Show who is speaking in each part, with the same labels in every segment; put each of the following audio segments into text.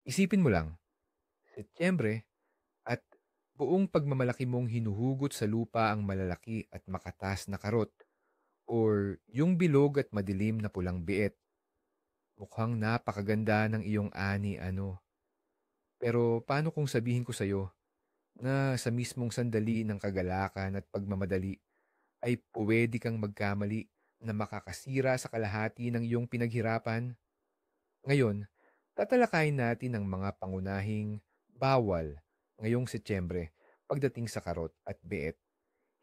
Speaker 1: Isipin mo lang, Setyembre at buong pagmamalaki mong hinuhugot sa lupa ang malalaki at makatas na karot or yung bilog at madilim na pulang biet. Mukhang napakaganda ng iyong ani ano. Pero paano kung sabihin ko sa'yo na sa mismong sandali ng kagalakan at pagmamadali ay puwede kang magkamali na makakasira sa kalahati ng iyong pinaghirapan? Ngayon, tatalakayin natin ang mga pangunahing bawal ngayong Setyembre pagdating sa karot at beet.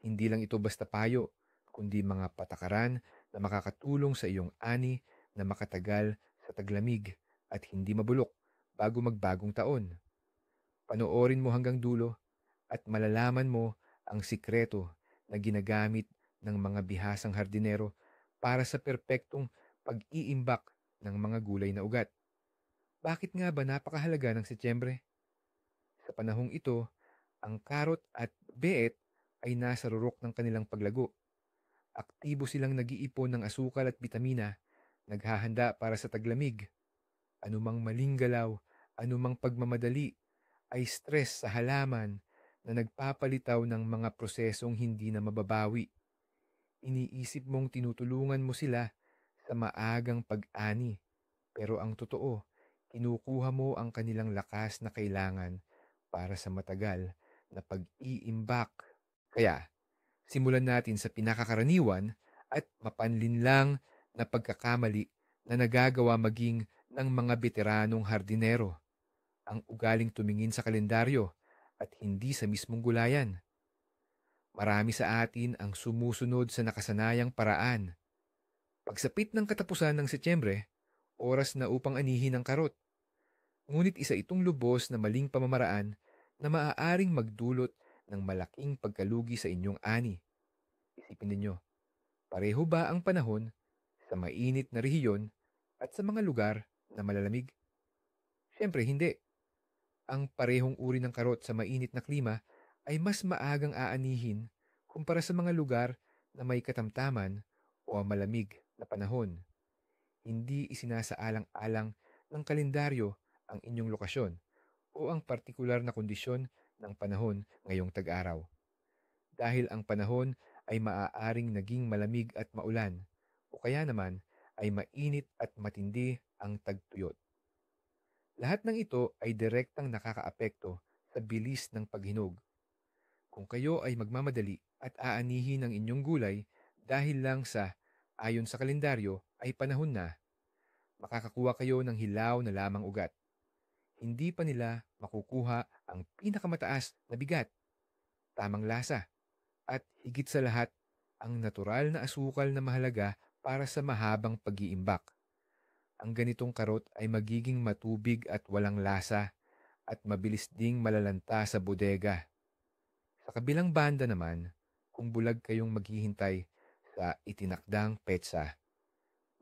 Speaker 1: Hindi lang ito basta payo, kundi mga patakaran na makakatulong sa iyong ani na makatagal sa taglamig at hindi mabulok bago magbagong taon. Panoorin mo hanggang dulo at malalaman mo ang sikreto na ginagamit ng mga bihasang hardinero para sa perpektong pag-iimbak ng mga gulay na ugat. Bakit nga ba napakahalaga ng Setyembre? Sa panahong ito, ang karot at beet ay nasa rurok ng kanilang paglago. Aktibo silang nag-iipon ng asukal at bitamina, naghahanda para sa taglamig. Anumang maling galaw, anumang pagmamadali, ay stress sa halaman na nagpapalitaw ng mga prosesong hindi na mababawi. Iniisip mong tinutulungan mo sila sa maagang pag-ani, pero ang totoo, kinukuha mo ang kanilang lakas na kailangan para sa matagal na pag-iimbak. Kaya, simulan natin sa pinakakaraniwan at mapanlinlang na pagkakamali na nagagawa maging ng mga veteranong hardinero, ang ugaling tumingin sa kalendaryo at hindi sa mismong gulayan. Marami sa atin ang sumusunod sa nakasanayang paraan. Pagsapit ng katapusan ng Setyembre, oras na upang anihin ang karot. Ngunit isa itong lubos na maling pamamaraan na maaaring magdulot ng malaking pagkalugi sa inyong ani. Isipin ninyo, pareho ba ang panahon sa mainit na rehiyon at sa mga lugar na malalamig? Siyempre hindi. Ang parehong uri ng karot sa mainit na klima ay mas maagang aanihin kumpara sa mga lugar na may katamtaman o malamig na panahon. Hindi isinasaalang-alang ng kalendaryo ang inyong lokasyon o ang partikular na kondisyon ng panahon ngayong tag-araw. Dahil ang panahon ay maaaring naging malamig at maulan o kaya naman ay mainit at matindi ang tagtuyot. Lahat ng ito ay direktang nakakaapekto sa bilis ng paghinog. Kung kayo ay magmamadali at aanihin ang inyong gulay dahil lang sa ayon sa kalendaryo ay panahon na, makakakuha kayo ng hilaw na lamang ugat. Hindi pa nila makukuha ang pinakamataas na bigat, tamang lasa, at higit sa lahat, ang natural na asukal na mahalaga para sa mahabang pag-iimbak. Ang ganitong karot ay magiging matubig at walang lasa at mabilis ding malalanta sa bodega. Sa kabilang banda naman, kung bulag kayong maghihintay sa itinakdang petsa,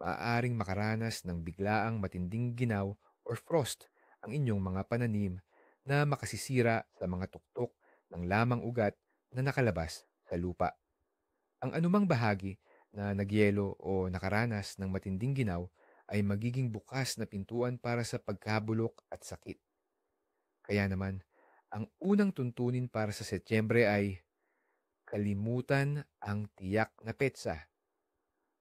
Speaker 1: maaaring makaranas ng biglaang matinding ginaw or frost ang inyong mga pananim na makasisira sa mga tuktok ng lamang ugat na nakalabas sa lupa. Ang anumang bahagi na nagyelo o nakaranas ng matinding ginaw ay magiging bukas na pintuan para sa pagkabulok at sakit. Kaya naman, ang unang tuntunin para sa Setyembre ay kalimutan ang tiyak na petsa.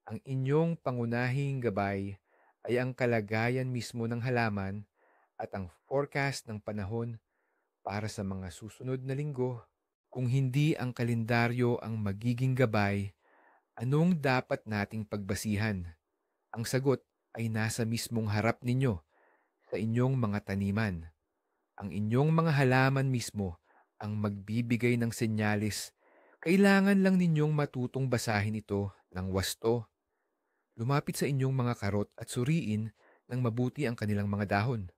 Speaker 1: Ang inyong pangunahing gabay ay ang kalagayan mismo ng halaman at ang forecast ng panahon para sa mga susunod na linggo. Kung hindi ang kalendaryo ang magiging gabay, anong dapat nating pagbasihan? Ang sagot ay nasa mismong harap ninyo, sa inyong mga taniman. Ang inyong mga halaman mismo ang magbibigay ng senyalis. Kailangan lang ninyong matutong basahin ito ng wasto. Lumapit sa inyong mga karot at suriin ng mabuti ang kanilang mga dahon.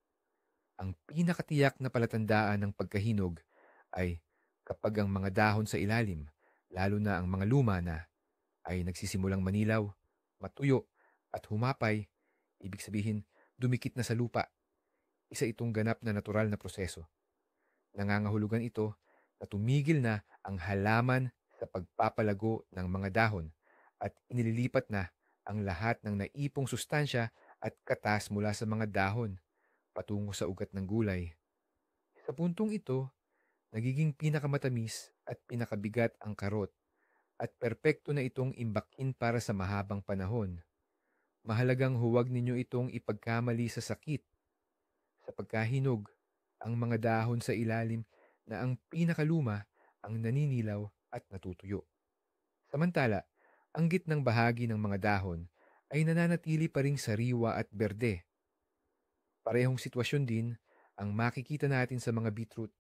Speaker 1: Ang pinakatiyak na palatandaan ng pagkahinog ay kapag ang mga dahon sa ilalim, lalo na ang mga luma na, ay nagsisimulang manilaw, matuyo, at humapay, ibig sabihin, dumikit na sa lupa. Isa itong ganap na natural na proseso. Nangangahulugan ito na tumigil na ang halaman sa pagpapalago ng mga dahon at inililipat na ang lahat ng naipong sustansya at katas mula sa mga dahon. patungo sa ugat ng gulay. Sa puntong ito, nagiging pinakamatamis at pinakabigat ang karot at perpekto na itong imbakin para sa mahabang panahon. Mahalagang huwag ninyo itong ipagkamali sa sakit. Sa pagkahinog, ang mga dahon sa ilalim na ang pinakaluma ang naninilaw at natutuyo. Samantala, ang gitnang bahagi ng mga dahon ay nananatili pa ring sariwa at berde. Parehong sitwasyon din ang makikita natin sa mga beetroot.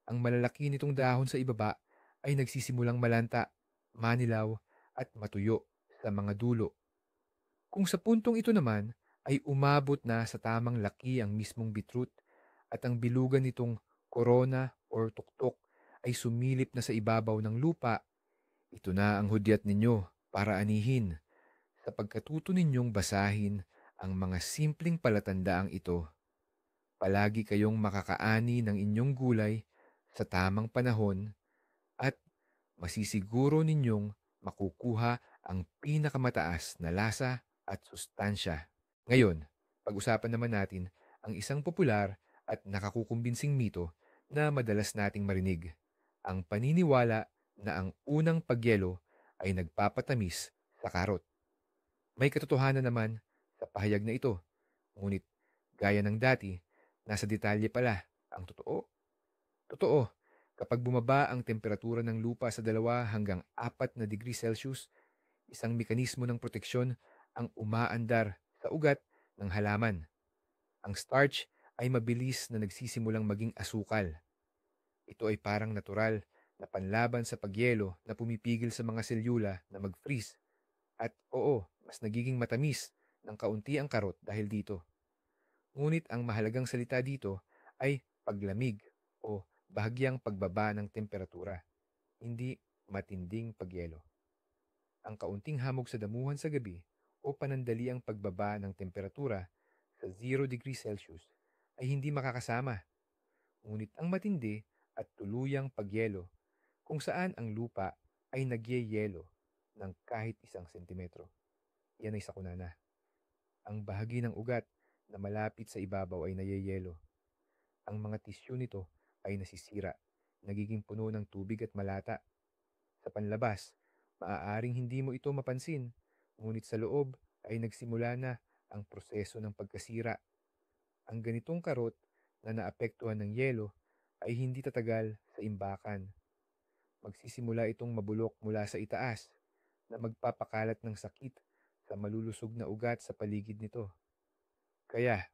Speaker 1: Ang malalaki nitong dahon sa ibaba ay nagsisimulang malanta, manilaw at matuyo sa mga dulo. Kung sa puntong ito naman ay umabot na sa tamang laki ang mismong beetroot at ang bilugan nitong korona or tuktok ay sumilip na sa ibabaw ng lupa, ito na ang hudyat ninyo para anihin. Sa pagkatuto ninyong basahin ang mga simpleng palatandaang ito, palagi kayong makakaani ng inyong gulay sa tamang panahon at masisiguro ninyong makukuha ang pinakamataas na lasa at sustansya. Ngayon, pag-usapan naman natin ang isang popular at nakakukumbinsing mito na madalas nating marinig. Ang paniniwala na ang unang pagyelo ay nagpapatamis sa karot. May katotohanan naman sa pahayag na ito, ngunit gaya ng dati, nasa detalye pala ang totoo. Totoo, kapag bumaba ang temperatura ng lupa sa 2 hanggang 4 na degree Celsius, isang mekanismo ng proteksyon ang umaandar sa ugat ng halaman. Ang starch ay mabilis na nagsisimulang maging asukal. Ito ay parang natural na panlaban sa pagyelo na pumipigil sa mga selyula na mag-freeze. At oo, mas nagiging matamis ng kaunti ang karot dahil dito. Ngunit ang mahalagang salita dito ay paglamig o bahagyang pagbaba ng temperatura, hindi matinding pagyelo. Ang kaunting hamog sa damuhan sa gabi o panandaliang pagbaba ng temperatura sa 0 degree Celsius ay hindi makakasama. Ngunit ang matindi at tuluyang pagyelo kung saan ang lupa ay nagyeyelo ng kahit 1 sentimetro. Yan ay sakuna na. Ang bahagi ng ugat na malapit sa ibabaw ay nayeyelo. Ang mga tisyu nito ay nasisira, nagiging puno ng tubig at malata. Sa panlabas, maaaring hindi mo ito mapansin, ngunit sa loob ay nagsimula na ang proseso ng pagkasira. Ang ganitong karot na naapektuhan ng yelo ay hindi tatagal sa imbakan. Magsisimula itong mabulok mula sa itaas na magpapakalat ng sakit sa malulusog na ugat sa paligid nito. Kaya,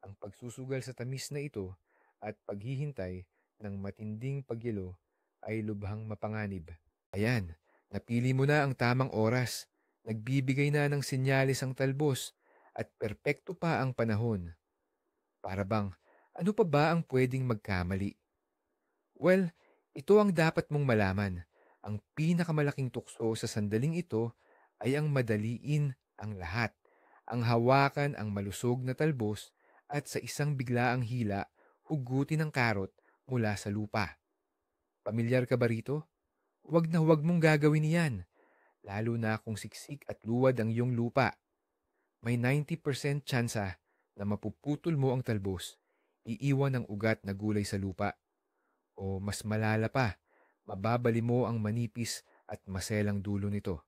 Speaker 1: ang pagsusugal sa tamis na ito at paghihintay ng matinding pagyelo ay lubhang mapanganib. Ayan, napili mo na ang tamang oras. Nagbibigay na ng senyales ang talbos at perpekto pa ang panahon. Para bang, ano pa ba ang pwedeng magkamali? Well, ito ang dapat mong malaman. Ang pinakamalaking tukso sa sandaling ito ay ang madaliin ang lahat. Ang hawakan ang malusog na talbos at sa isang biglaang hila, hugutin ang karot mula sa lupa. Pamilyar ka ba rito? Huwag na huwag mong gagawin iyan, lalo na kung siksik at luwad ang iyong lupa. May 90% tsansa na mapuputol mo ang talbos, iiwan ang ugat na gulay sa lupa. O mas malala pa, mababali mo ang manipis at maselang dulo nito.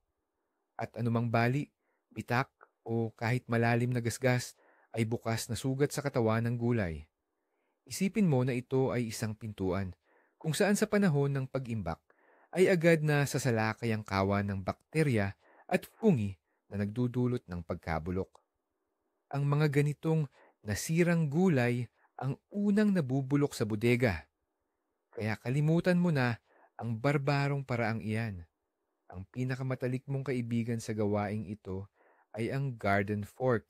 Speaker 1: At anumang bali, bitak o kahit malalim na gasgas ay bukas na sugat sa katawan ng gulay. Isipin mo na ito ay isang pintuan kung saan sa panahon ng pag-imbak ay agad na sasalakay ang kawan ng bakterya at fungi na nagdudulot ng pagkabulok. Ang mga ganitong nasirang gulay ang unang nabubulok sa bodega. Kaya kalimutan mo na ang barbarong paraang iyan. Ang pinakamatalik mong kaibigan sa gawaing ito ay ang garden fork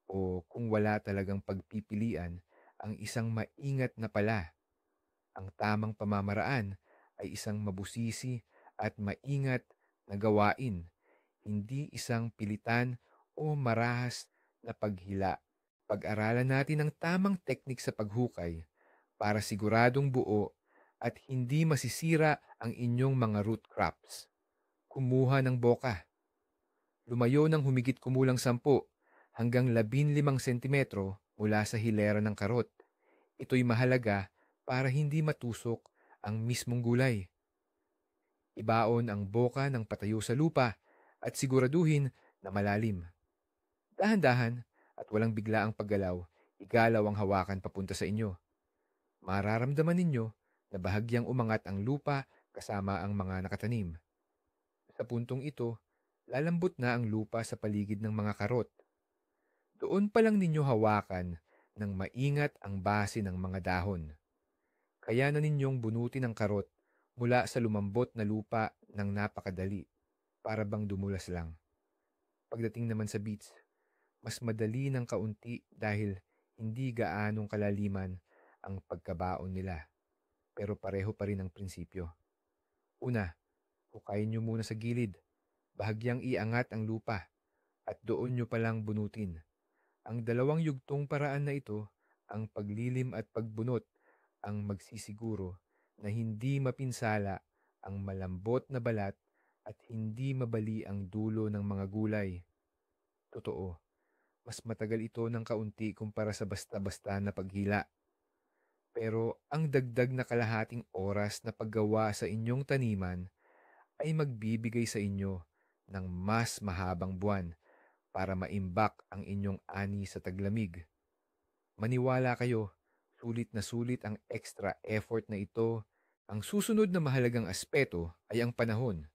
Speaker 1: o kung wala talagang pagpipilian, ang isang maingat na pala. Ang tamang pamamaraan ay isang mabusisi at maingat na gawain, hindi isang pilitan o marahas na paghila. Pag-aralan natin ang tamang teknik sa paghukay para siguradong buo at hindi masisira ang inyong mga root crops. Kumuha ng boka. Lumayo ng humigit kumulang 10 hanggang 15 sentimetro mula sa hilera ng karot. Ito'y mahalaga para hindi matusok ang mismong gulay. Ibaon ang boka ng patayo sa lupa at siguraduhin na malalim. Dahan-dahan at walang biglaang paggalaw, igalaw ang hawakan papunta sa inyo. Mararamdaman ninyo na bahagyang umangat ang lupa kasama ang mga nakatanim. Sa puntong ito, lalambot na ang lupa sa paligid ng mga karot. Doon pa lang ninyo hawakan ng maingat ang base ng mga dahon. Kaya na ninyong bunutin ang karot mula sa lumambot na lupa ng napakadali, para bang dumulas lang. Pagdating naman sa beets, mas madali ng kaunti dahil hindi gaanong kalaliman ang pagkabaon nila, pero pareho pa rin ang prinsipyo. Una, hukayin nyo muna sa gilid, bahagyang iangat ang lupa, at doon nyo palang bunutin. Ang dalawang yugtong paraan na ito, ang paglilim at pagbunot, ang magsisiguro na hindi mapinsala ang malambot na balat at hindi mabali ang dulo ng mga gulay. Totoo, mas matagal ito ng kaunti kumpara sa basta-basta na paghila. Pero ang dagdag na kalahating oras na paggawa sa inyong taniman ay magbibigay sa inyo ng mas mahabang buwan para maimbak ang inyong ani sa taglamig. Maniwala kayo, sulit ang extra effort na ito. Ang susunod na mahalagang aspeto ay ang panahon.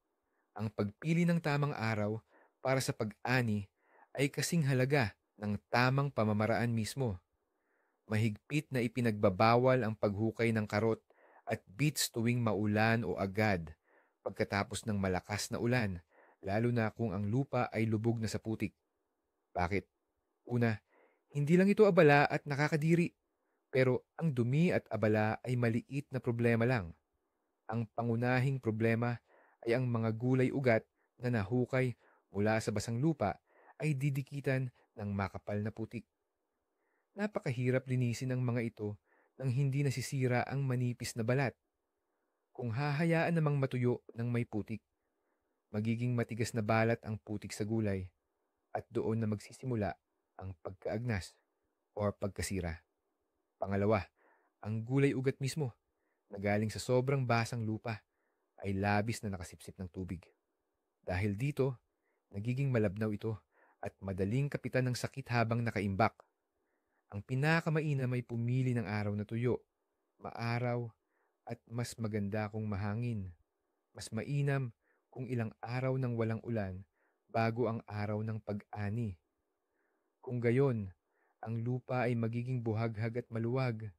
Speaker 1: Ang pagpili ng tamang araw para sa pag-ani ay kasing halaga ng tamang pamamaraan mismo. Mahigpit na ipinagbabawal ang paghukay ng karot at beets tuwing maulan o agad pagkatapos ng malakas na ulan, lalo na kung ang lupa ay lubog na sa putik. Bakit? Una, hindi lang ito abala at nakakadiri, pero ang dumi at abala ay maliit na problema lang. Ang pangunahing problema ay ang mga gulay ugat na nahukay mula sa basang lupa ay didikitan ng makapal na putik. Napakahirap linisin ang mga ito nang hindi nasisira ang manipis na balat. Kung hahayaan namang matuyo ng may putik, magiging matigas na balat ang putik sa gulay at doon na magsisimula ang pagkaagnas o pagkasira. Pangalawa, ang gulay ugat mismo na galing sa sobrang basang lupa ay labis na nakasipsip ng tubig. Dahil dito, nagiging malabnaw ito at madaling kapitan ng sakit habang nakaimbak. Ang pinakamainam ay pumili ng araw na tuyo, maaraw at mas maganda kung mahangin. Mas mainam kung ilang araw ng walang ulan bago ang araw ng pag-ani. Kung gayon, ang lupa ay magiging buhaghag at maluwag.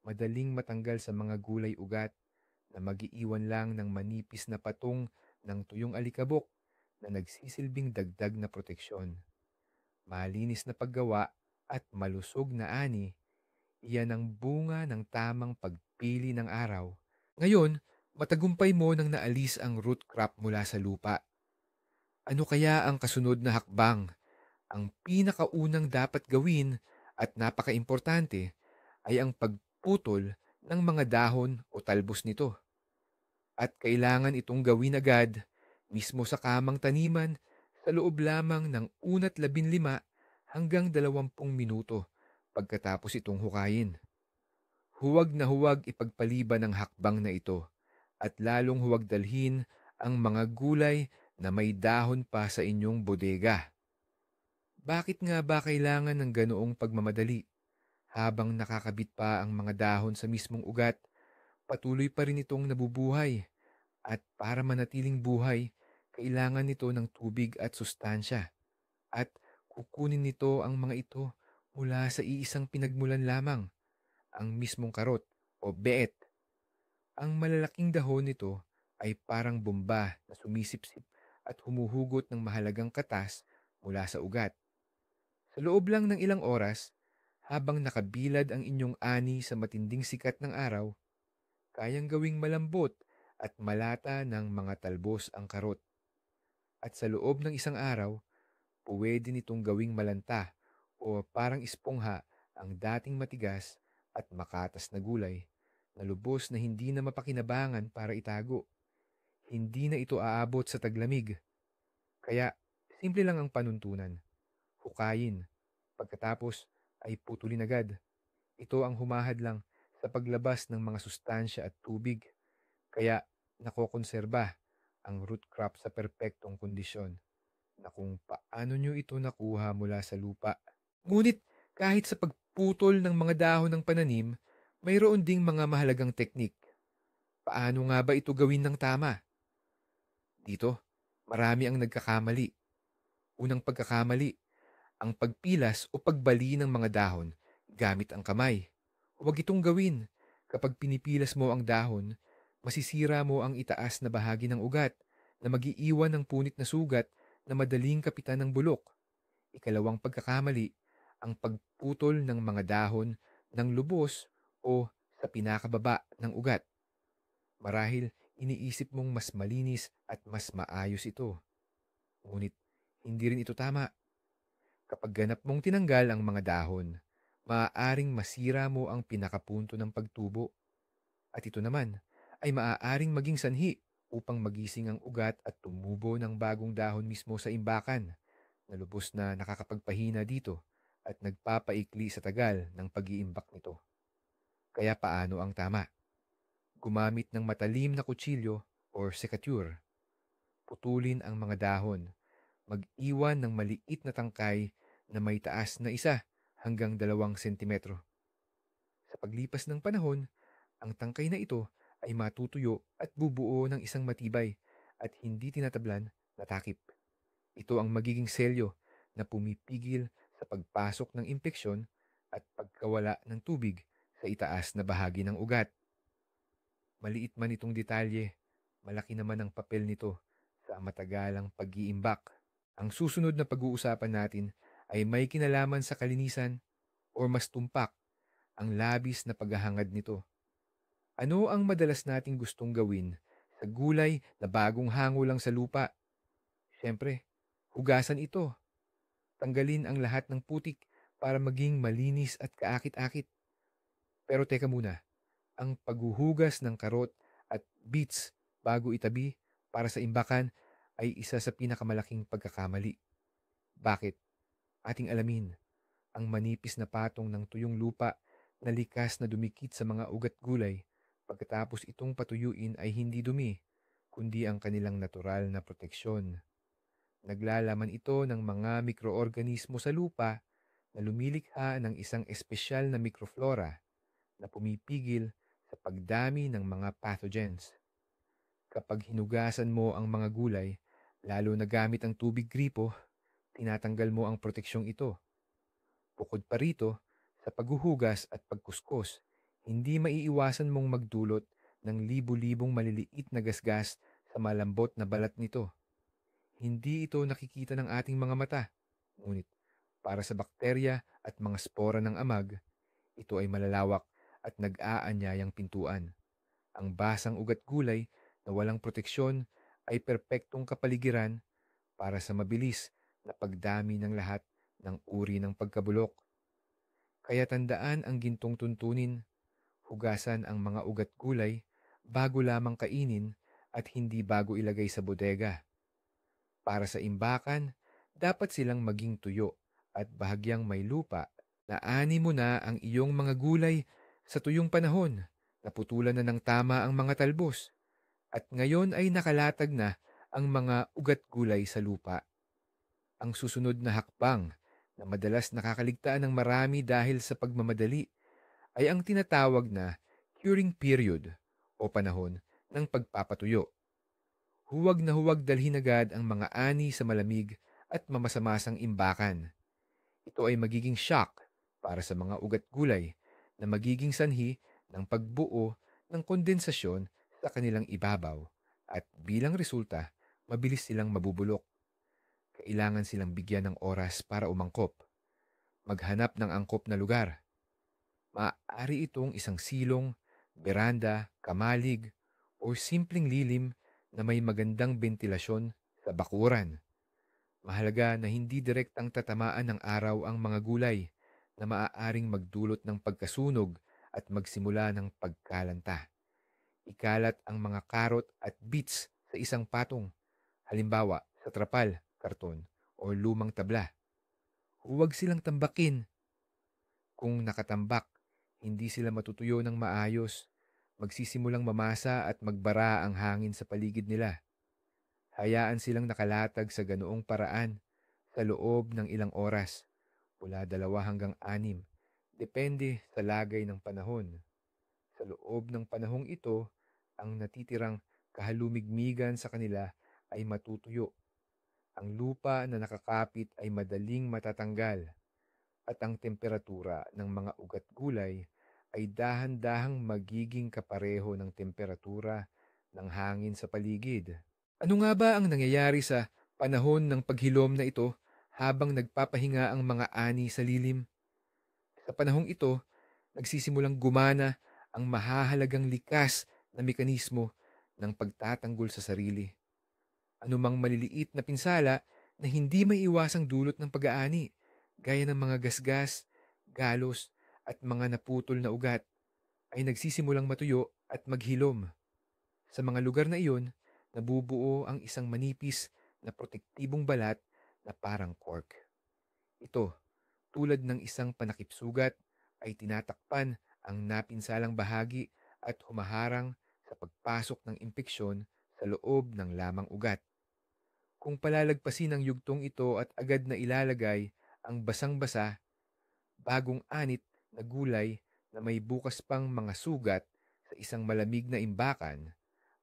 Speaker 1: Madaling matanggal sa mga gulay ugat na magiiwan lang ng manipis na patong ng tuyong alikabok na nagsisilbing dagdag na proteksyon. Malinis na paggawa at malusog na ani, iyan ang bunga ng tamang pagpili ng araw. Ngayon, matagumpay mo nang naalis ang root crop mula sa lupa. Ano kaya ang kasunod na hakbang? Ang pinakaunang dapat gawin at napakaimportante ay ang pagputol ng mga dahon o talbos nito. At kailangan itong gawin agad, mismo sa kamang taniman, sa loob lamang ng 15 hanggang 20 minuto pagkatapos itong hukayin. Huwag ipagpaliban ang hakbang na ito at lalong huwag dalhin ang mga gulay na may dahon pa sa inyong bodega. Bakit nga ba kailangan ng ganoong pagmamadali? Habang nakakabit pa ang mga dahon sa mismong ugat, patuloy pa rin itong nabubuhay. At para manatiling buhay, kailangan nito ng tubig at sustansya. At kukunin nito ang mga ito mula sa iisang pinagmulan lamang, ang mismong karot o beet. Ang malalaking dahon nito ay parang bomba na sumisipsip at humuhugot ng mahalagang katas mula sa ugat. Sa loob lang ng ilang oras, habang nakabilad ang inyong ani sa matinding sikat ng araw, kayang gawing malambot at malata ng mga talbos ang karot. At sa loob ng isang araw, pwede nitong gawing malanta o parang espongha ang dating matigas at makatas na gulay na lubos na hindi na mapakinabangan para itago. Hindi na ito aabot sa taglamig. Kaya, simple lang ang panuntunan. Hukayin, pagkatapos ay putulin agad. Ito ang humahadlang sa paglabas ng mga sustansya at tubig, kaya nakokonserba ang root crop sa perpektong kondisyon na kung paano nyo ito nakuha mula sa lupa. Ngunit kahit sa pagputol ng mga dahon ng pananim, mayroon ding mga mahalagang teknik. Paano nga ba ito gawin ng tama? Dito, marami ang nagkakamali. Unang pagkakamali, ang pagpilas o pagbali ng mga dahon gamit ang kamay. Huwag itong gawin. Kapag pinipilas mo ang dahon, masisira mo ang itaas na bahagi ng ugat na magiiwan ng punit na sugat na madaling kapitan ng bulok. Ikalawang pagkakamali, ang pagputol ng mga dahon ng lubos o sa pinakababa ng ugat. Marahil iniisip mong mas malinis at mas maayos ito. Ngunit hindi rin ito tama. Kapag ganap mong tinanggal ang mga dahon, maaaring masira mo ang pinakapunto ng pagtubo. At ito naman ay maaaring maging sanhi upang magising ang ugat at tumubo ng bagong dahon mismo sa imbakan na lubos na nakakapagpahina dito at nagpapaikli sa tagal ng pag-iimbak nito. Kaya paano ang tama? Gumamit ng matalim na kutsilyo or sekature. Putulin ang mga dahon. Mag-iwan ng maliit na tangkay na may taas na 1 hanggang 2 sentimetro. Sa paglipas ng panahon, ang tangkay na ito ay matutuyo at bubuo ng isang matibay at hindi tinatablan na takip. Ito ang magiging selyo na pumipigil sa pagpasok ng impeksyon at pagkawala ng tubig sa itaas na bahagi ng ugat. Maliit man itong detalye, malaki naman ang papel nito sa matagalang pag-iimbak. Ang susunod na pag-uusapan natin ay may kinalaman sa kalinisan o mas tumpak ang labis na paghahangad nito. Ano ang madalas nating gustong gawin sa gulay na bagong hango lang sa lupa? Siyempre, hugasan ito. Tanggalin ang lahat ng putik para maging malinis at kaakit-akit. Pero teka muna, ang paghuhugas ng karot at beets bago itabi para sa imbakan ay isa sa pinakamalaking pagkakamali. Bakit? Ating alamin, ang manipis na patong ng tuyong lupa na likas na dumikit sa mga ugat gulay pagkatapos itong patuyuin ay hindi dumi, kundi ang kanilang natural na proteksyon. Naglalaman ito ng mga mikroorganismo sa lupa na lumilikha ng isang espesyal na mikroflora na pumipigil sa pagdami ng mga pathogens. Kapag hinugasan mo ang mga gulay, lalo na gamit ang tubig gripo, tinatanggal mo ang proteksyong ito. Bukod pa rito, sa paghuhugas at pagkuskos, hindi maiiwasan mong magdulot ng libu-libong maliliit na gasgas sa malambot na balat nito. Hindi ito nakikita ng ating mga mata, ngunit para sa bakterya at mga spora ng amag, ito ay malalawak at nag-aanyayang pintuan. Ang basang ugat gulay na walang proteksyon ay perpektong kapaligiran para sa mabilis na pagdami ng lahat ng uri ng pagkabulok. Kaya tandaan ang gintong tuntunin, hugasan ang mga ugat gulay bago lamang kainin at hindi bago ilagay sa bodega. Para sa imbakan, dapat silang maging tuyo at bahagyang may lupa na ani mo na ang iyong mga gulay sa tuyong panahon. Naputulan na ng tama ang mga talbos at ngayon ay nakalatag na ang mga ugat gulay sa lupa. Ang susunod na hakbang na madalas nakakaligtaan ng marami dahil sa pagmamadali ay ang tinatawag na curing period o panahon ng pagpapatuyo. Huwag na huwag dalhin agad ang mga ani sa malamig at mamasamasang imbakan. Ito ay magiging shock para sa mga ugat gulay na magiging sanhi ng pagbuo ng kondensasyon sa kanilang ibabaw at bilang resulta, mabilis silang mabubulok. Kailangan silang bigyan ng oras para umangkop. Maghanap ng angkop na lugar. Maaari itong isang silong, beranda, kamalig, o simpleng lilim na may magandang bentilasyon sa bakuran. Mahalaga na hindi direktang tatamaan ng araw ang mga gulay na maaaring magdulot ng pagkasunog at magsimula ng pagkalanta. Ikalat ang mga karot at beets sa isang patong, halimbawa sa trapal, karton, o lumang tabla. Huwag silang tambakin. Kung nakatambak, hindi sila matutuyo ng maayos. Magsisimulang mamasa at magbara ang hangin sa paligid nila. Hayaan silang nakalatag sa ganoong paraan sa loob ng ilang oras, mula 2 hanggang 6. Depende sa lagay ng panahon. Sa loob ng panahong ito, ang natitirang kahalumigmigan sa kanila ay matutuyo. Ang lupa na nakakapit ay madaling matatanggal at ang temperatura ng mga ugat gulay ay dahan-dahang magiging kapareho ng temperatura ng hangin sa paligid. Ano nga ba ang nangyayari sa panahon ng paghilom na ito habang nagpapahinga ang mga ani sa lilim? Sa panahong ito, nagsisimulang gumana ang mahahalagang likas na mekanismo ng pagtatanggol sa sarili. Anumang maliliit na pinsala na hindi may iwasang dulot ng pag-aani, gaya ng mga gasgas, galos, at mga naputol na ugat, ay nagsisimulang matuyo at maghilom. Sa mga lugar na iyon, nabubuo ang isang manipis na protektibong balat na parang cork. Ito, tulad ng isang panakipsugat, ay tinatakpan ang napinsalang bahagi at humaharang sa pagpasok ng impeksyon sa loob ng lamang ugat. Kung palalagpasin ang yugtong ito at agad na ilalagay ang basang-basa, bagong anit na gulay na may bukas pang mga sugat sa isang malamig na imbakan,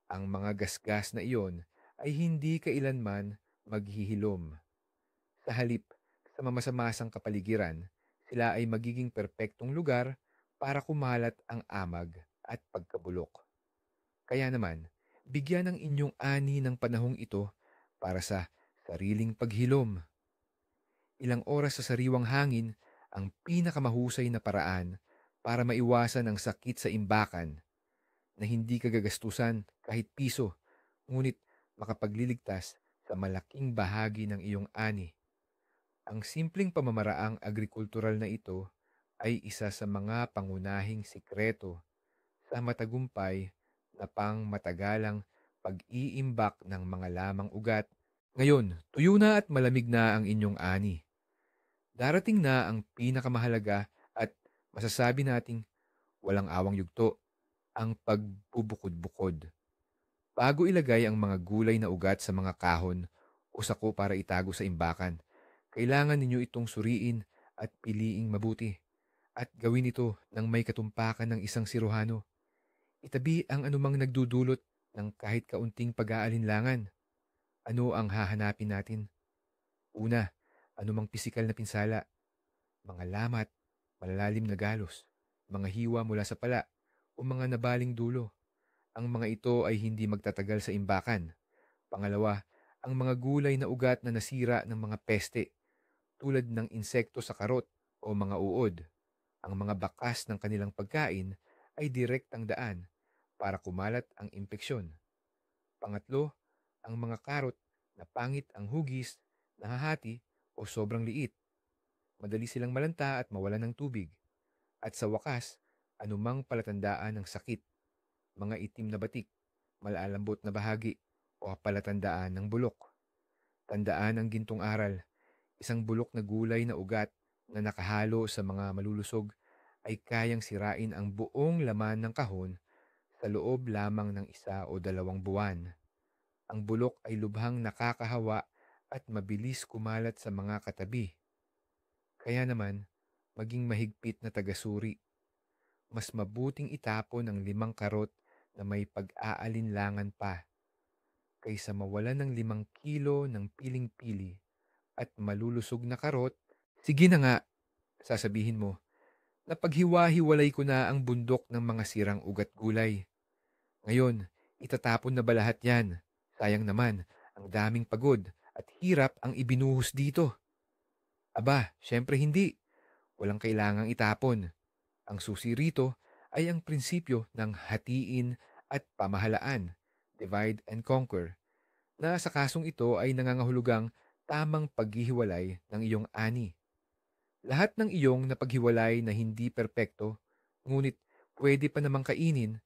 Speaker 1: ang mga gasgas na iyon ay hindi kailanman maghihilom. Sa halip, sa mamasa-masang kapaligiran, sila ay magiging perpektong lugar para kumalat ang amag at pagkabulok. Kaya naman, bigyan ng inyong ani ng panahong ito para sa sariling paghilom. Ilang oras sa sariwang hangin ang pinakamahusay na paraan para maiwasan ang sakit sa imbakan na hindi kagagastusan kahit piso, ngunit makapagliligtas sa malaking bahagi ng iyong ani. Ang simpleng pamamaraang agrikultural na ito ay isa sa mga pangunahing sikreto sa matagumpay na pangmatagalang pag-iimbak ng mga lamang ugat. Ngayon, tuyo na at malamig na ang inyong ani. Darating na ang pinakamahalaga at masasabi nating walang awang yugto, ang pagbubukod-bukod. Bago ilagay ang mga gulay na ugat sa mga kahon o sako para itago sa imbakan, kailangan ninyo itong suriin at piliing mabuti. At gawin ito ng may katumpakan ng isang siruhano. Itabi ang anumang nagdudulot ng kahit kaunting pag-aalinlangan. Ano ang hahanapin natin? Una, anumang pisikal na pinsala, mga lamat, malalalim na galos, mga hiwa mula sa pala, o mga nabaling dulo. Ang mga ito ay hindi magtatagal sa imbakan. Pangalawa, ang mga gulay na ugat na nasira ng mga peste, tulad ng insekto sa karot o mga uod. Ang mga bakas ng kanilang pagkain ay direktang daan para kumalat ang impeksyon. Pangatlo, ang mga karot na pangit ang hugis, nahahati o sobrang liit. Madali silang malanta at mawalan ng tubig. At sa wakas, anumang palatandaan ng sakit, mga itim na batik, malalambot na bahagi, o palatandaan ng bulok. Tandaan ang gintong aral, isang bulok na gulay na ugat na nakahalo sa mga malulusog ay kayang sirain ang buong laman ng kahon sa loob lamang ng 1 o 2 buwan. Ang bulok ay lubhang nakakahawa at mabilis kumalat sa mga katabi. Kaya naman, maging mahigpit na tagasuri. Mas mabuting itapon ang 5 karot na may pag-aalinlangan pa kaysa mawalan ng 5 kilo ng piling-pili at malulusog na karot. Sige na nga, sasabihin mo, napaghiwa-hiwalay ko na ang bundok ng mga sirang ugat gulay. Ngayon, itatapon na ba lahat yan? Sayang naman, ang daming pagod at hirap ang ibinuhos dito. Aba, syempre hindi. Walang kailangang itapon. Ang susi rito ay ang prinsipyo ng hatiin at pamahalaan, divide and conquer, na sa kasong ito ay nangangahulugang tamang paghihiwalay ng iyong ani. Lahat ng iyong napaghiwalay na hindi perpekto, ngunit pwede pa namang kainin,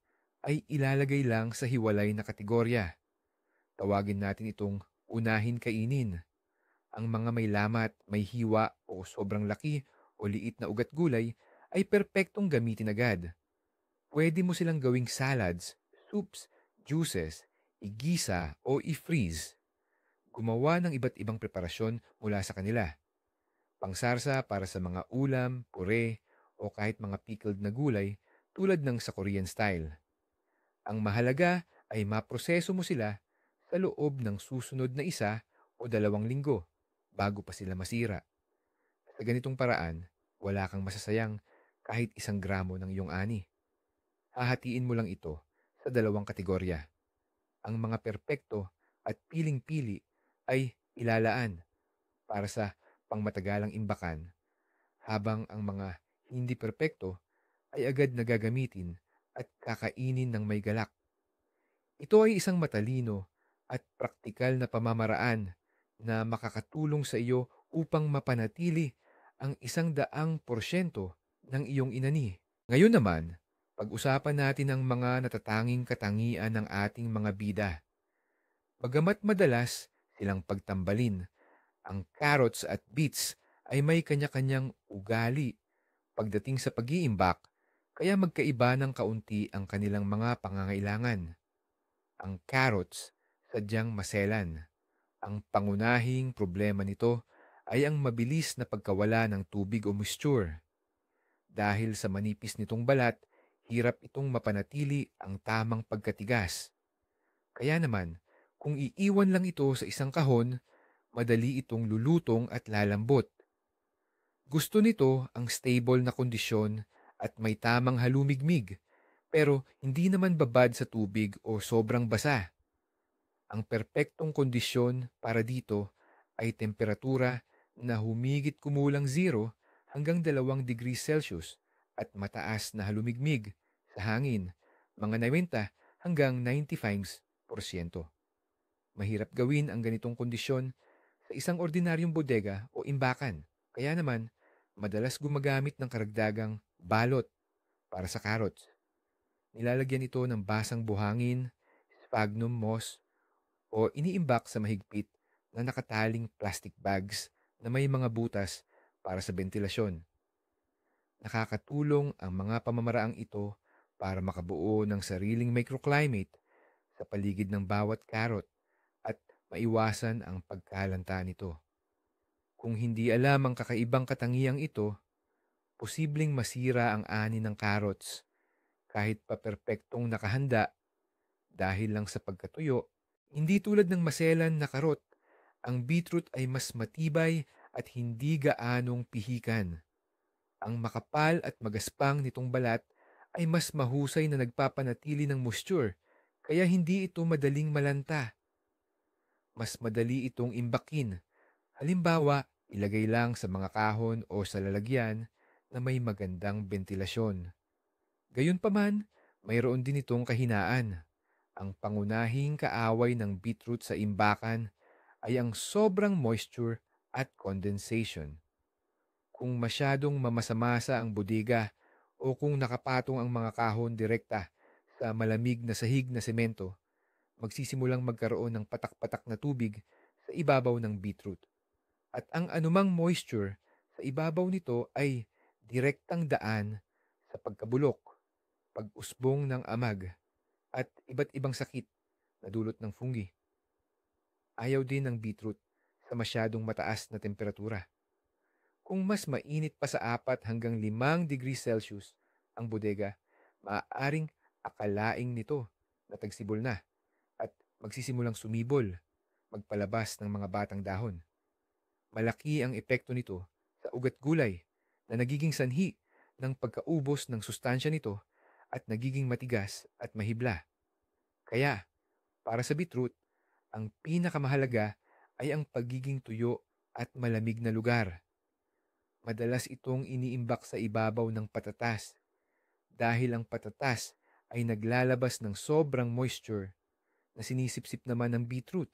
Speaker 1: ay ilalagay lang sa hiwalay na kategorya. Tawagin natin itong unahin kainin. Ang mga may lamat, may hiwa o sobrang laki o liit na ugat gulay ay perpektong gamitin agad. Pwede mo silang gawing salads, soups, juices, igisa o i-freeze. Gumawa ng iba't ibang preparasyon mula sa kanila. Pangsarsa para sa mga ulam, pure, o kahit mga pickled na gulay tulad ng sa Korean style. Ang mahalaga ay maproseso mo sila sa loob ng susunod na 1 o 2 linggo bago pa sila masira. Sa ganitong paraan, wala kang masasayang kahit 1 gramo ng iyong ani. Hahatiin mo lang ito sa 2 kategorya. Ang mga perpekto at piling-pili ay ilalaan para sa pangmatagalang imbakan, habang ang mga hindi perpekto ay agad na gagamitin at kakainin ng may galak. Ito ay isang matalino at praktikal na pamamaraan na makakatulong sa iyo upang mapanatili ang 100% ng iyong inani. Ngayon naman, pag-usapan natin ang mga natatanging katangian ng ating mga bida. Bagamat madalas silang pagtambalin, ang carrots at beets ay may kanya-kanyang ugali pagdating sa pag-iimbak, kaya magkaiba ng kaunti ang kanilang mga pangangailangan. Ang carrots, sadyang maselan. Ang pangunahing problema nito ay ang mabilis na pagkawala ng tubig o moisture. Dahil sa manipis nitong balat, hirap itong mapanatili ang tamang pagkatigas. Kaya naman, kung iiwan lang ito sa isang kahon, madali itong lulutong at lalambot. Gusto nito ang stable na kondisyon at may tamang halumigmig, pero hindi naman babad sa tubig o sobrang basa. Ang perpektong kondisyon para dito ay temperatura na humigit kumulang 0 hanggang 2 degrees Celsius at mataas na halumigmig sa hangin, mga 90 hanggang 95%. Mahirap gawin ang ganitong kondisyon sa isang ordinaryong bodega o imbakan. Kaya naman, madalas gumagamit ng karagdagang balot para sa carrots. Nilalagyan ito ng basang buhangin, sphagnum moss, o iniimbak sa mahigpit na nakataling plastic bags na may mga butas para sa bentilasyon. Nakakatulong ang mga pamamaraang ito para makabuo ng sariling microclimate sa paligid ng bawat carrot at maiwasan ang pagkalanta nito. Kung hindi alam ang kakaibang katangiang ito, posibleng masira ang ani ng carrots kahit pa perpektong nakahanda dahil lang sa pagkatuyo. Hindi tulad ng maselan na karot, ang beetroot ay mas matibay at hindi gaanong pihikan. Ang makapal at magaspang nitong balat ay mas mahusay na nagpapanatili ng moisture, kaya hindi ito madaling malanta. Mas madali itong imbakin. Halimbawa, ilagay lang sa mga kahon o sa lalagyan na may magandang bentilasyon. Gayunpaman, mayroon din itong kahinaan. Ang pangunahing kaaway ng beetroot sa imbakan ay ang sobrang moisture at condensation. Kung masyadong mamasamasa ang bodega o kung nakapatong ang mga kahon direkta sa malamig na sahig na semento, magsisimulang magkaroon ng patak-patak na tubig sa ibabaw ng beetroot. At ang anumang moisture sa ibabaw nito ay direktang daan sa pagkabulok, pag-usbong ng amag, at iba't ibang sakit na dulot ng fungi. Ayaw din ng beetroot sa masyadong mataas na temperatura. Kung mas mainit pa sa 4 hanggang 5 degrees Celsius ang bodega, maaaring akalaing nito na tagsibol na at magsisimulang sumibol, magpalabas ng mga batang dahon. Malaki ang epekto nito sa ugat gulay na nagiging sanhi ng pagkaubos ng sustansya nito at nagiging matigas at mahibla. Kaya, para sa beetroot, ang pinakamahalaga ay ang pagiging tuyo at malamig na lugar. Madalas itong iniimbak sa ibabaw ng patatas dahil ang patatas ay naglalabas ng sobrang moisture na sinisipsip naman ng beetroot.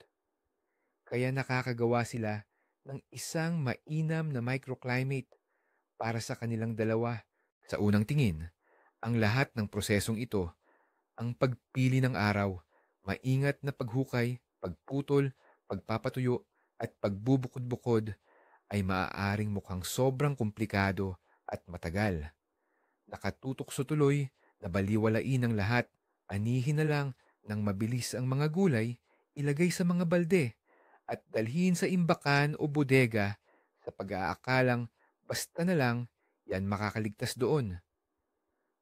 Speaker 1: Kaya nakakagawa sila ng isang mainam na microclimate para sa kanilang dalawa. Sa unang tingin, ang lahat ng prosesong ito, ang pagpili ng araw, maingat na paghukay, pagputol, pagpapatuyo, at pagbubukod-bukod ay maaaring mukhang sobrang komplikado at matagal. Nakatutok sa tuloy na baliwalain ang lahat. Anihin na lang ng mabilis ang mga gulay, ilagay sa mga balde at dalhin sa imbakan o bodega sa pag-aakalang basta na lang yan makakaligtas doon.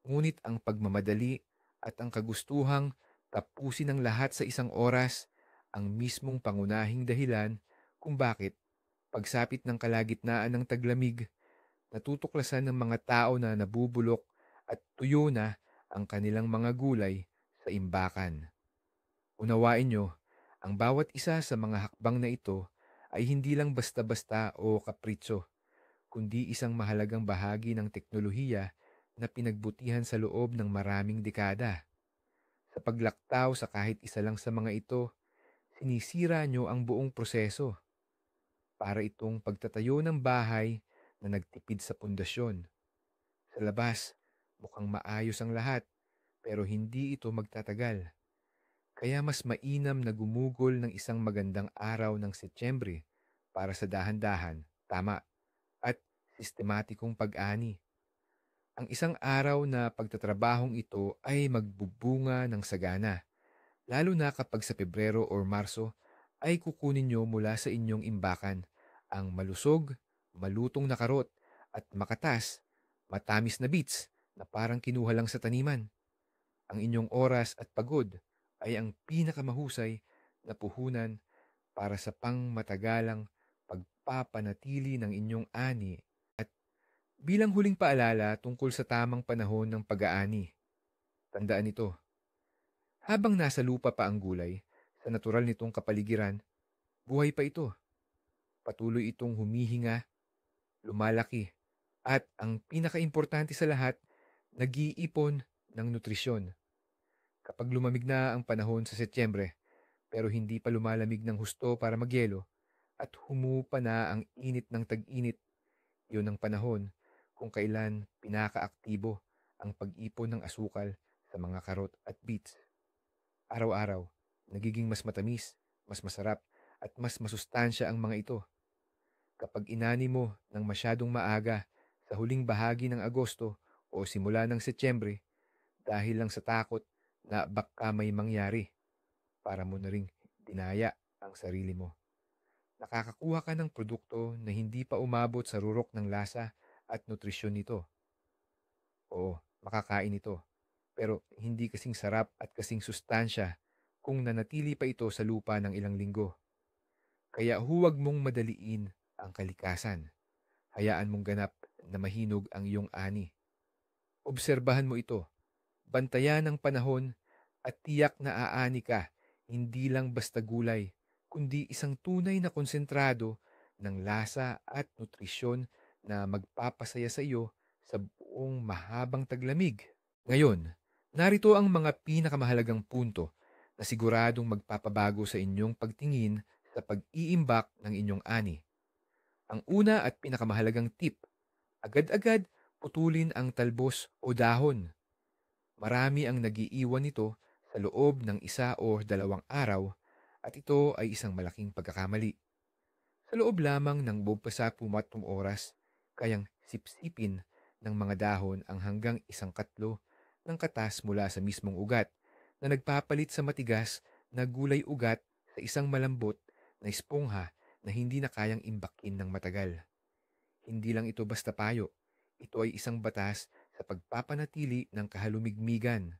Speaker 1: Ngunit ang pagmamadali at ang kagustuhang tapusin ang lahat sa isang oras ang mismong pangunahing dahilan kung bakit pagsapit ng kalagitnaan ng taglamig, natutuklasan ng mga tao na nabubulok at tuyo na ang kanilang mga gulay sa imbakan. Unawain nyo, ang bawat isa sa mga hakbang na ito ay hindi lang basta-basta o kapritso, kundi isang mahalagang bahagi ng teknolohiya na pinagbutihan sa loob ng maraming dekada. Sa paglaktaw sa kahit isa lang sa mga ito, sinisira nyo ang buong proseso para itong pagtatayo ng bahay na nagtipid sa pundasyon. Sa labas, mukhang maayos ang lahat pero hindi ito magtatagal. Kaya mas mainam na gumugol ng isang magandang araw ng Setyembre para sa dahan-dahan, tama, at sistematikong pag-ani. Ang isang araw na pagtatrabahong ito ay magbubunga ng sagana, lalo na kapag sa Pebrero o Marso ay kukunin nyo mula sa inyong imbakan ang malusog, malutong na karot at makatas, matamis na beets na parang kinuha lang sa taniman. Ang inyong oras at pagod ay ang pinakamahusay na puhunan para sa pangmatagalang pagpapanatili ng inyong ani at bilang huling paalala tungkol sa tamang panahon ng pag-aani. Tandaan ito, habang nasa lupa pa ang gulay, sa natural nitong kapaligiran, buhay pa ito. Patuloy itong humihinga, lumalaki, at ang pinakaimportante sa lahat, nag-iipon ng nutrisyon. Kapag lumamig na ang panahon sa Setyembre, pero hindi pa lumalamig ng husto para magyelo, at humupa na ang init ng tag-init, yun ang panahon kung kailan pinakaaktibo ang pag-ipon ng asukal sa mga karot at beets. Araw-araw, nagiging mas matamis, mas masarap, at mas masustansya ang mga ito. Kapag inani mo ng masyadong maaga sa huling bahagi ng Agosto o simula ng Setyembre dahil lang sa takot na baka may mangyari, para mo na ring dinaya ang sarili mo. Nakakakuha ka ng produkto na hindi pa umabot sa rurok ng lasa at nutrisyon nito. Oo, makakain ito. Pero hindi kasing sarap at kasing sustansya kung nanatili pa ito sa lupa ng ilang linggo. Kaya huwag mong madaliin ang kalikasan. Hayaan mong ganap na mahinog ang iyong ani. Obserbahan mo ito. Bantayan ang panahon at tiyak na aani ka, hindi lang basta gulay, kundi isang tunay na konsentrado ng lasa at nutrisyon na magpapasaya sa iyo sa buong mahabang taglamig. Ngayon, narito ang mga pinakamahalagang punto na siguradong magpapabago sa inyong pagtingin sa pag-iimbak ng inyong ani. Ang una at pinakamahalagang tip, agad-agad putulin ang talbos o dahon. Marami ang nagiiwan nito sa loob ng 1 o 2 araw at ito ay isang malaking pagkakamali. Sa loob lamang ng bumpasapumatong oras, kayang sipsipin ng mga dahon ang hanggang 1/4 ng katas mula sa mismong ugat na nagpapalit sa matigas na gulay ugat sa isang malambot na espongha na hindi na kayang imbakin ng matagal. Hindi lang ito basta payo. Ito ay isang batas sa pagpapanatili ng kahalumigmigan.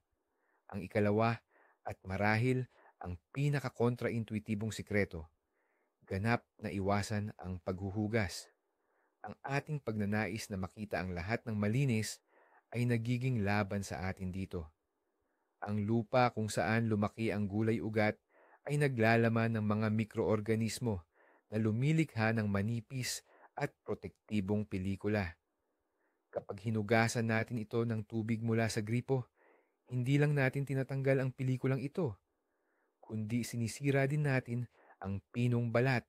Speaker 1: Ang ikalawa at marahil ang pinaka-kontra-intuitibong sikreto, ganap na iwasan ang paghuhugas. Ang ating pagnanais na makita ang lahat ng malinis ay nagiging laban sa atin dito. Ang lupa kung saan lumaki ang gulay ugat ay naglalaman ng mga mikroorganismo na lumilikha ng manipis at protektibong pelikula. Kapag hinugasan natin ito ng tubig mula sa gripo, hindi lang natin tinatanggal ang pelikulang ito, kundi sinisira din natin ang pinong balat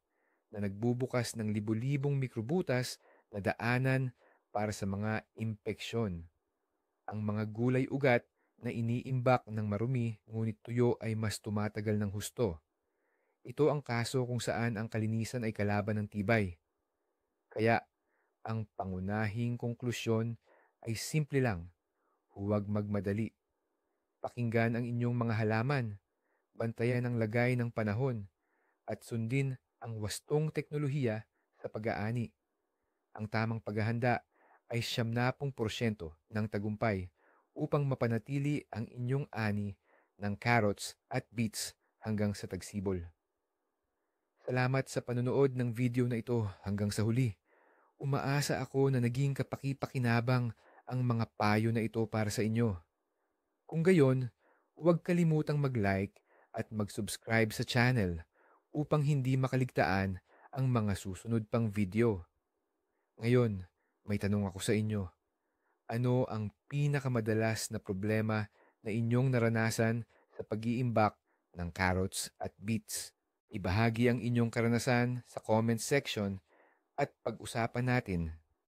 Speaker 1: na nagbubukas ng libu-libong mikrobutas na daanan para sa mga impeksyon. Ang mga gulay ugat na iniimbak ng marumi ngunit tuyo ay mas tumatagal ng husto. Ito ang kaso kung saan ang kalinisan ay kalaban ng tibay. Kaya ang pangunahing konklusyon ay simple lang. Huwag magmadali. Pakinggan ang inyong mga halaman, bantayan ang lagay ng panahon, at sundin ang wastong teknolohiya sa pag-aani. Ang tamang paghahanda ay 70% ng tagumpay upang mapanatili ang inyong ani ng carrots at beets hanggang sa tagsibol. Salamat sa panonood ng video na ito hanggang sa huli. Umaasa ako na naging kapaki-pakinabang ang mga payo na ito para sa inyo. Kung gayon, huwag kalimutang mag-like at mag-subscribe sa channel upang hindi makaligtaan ang mga susunod pang video. Ngayon, may tanong ako sa inyo. Ano ang pinakamadalas na problema na inyong naranasan sa pag-iimbak ng carrots at beets? Ibahagi ang inyong karanasan sa comment section at pag-usapan natin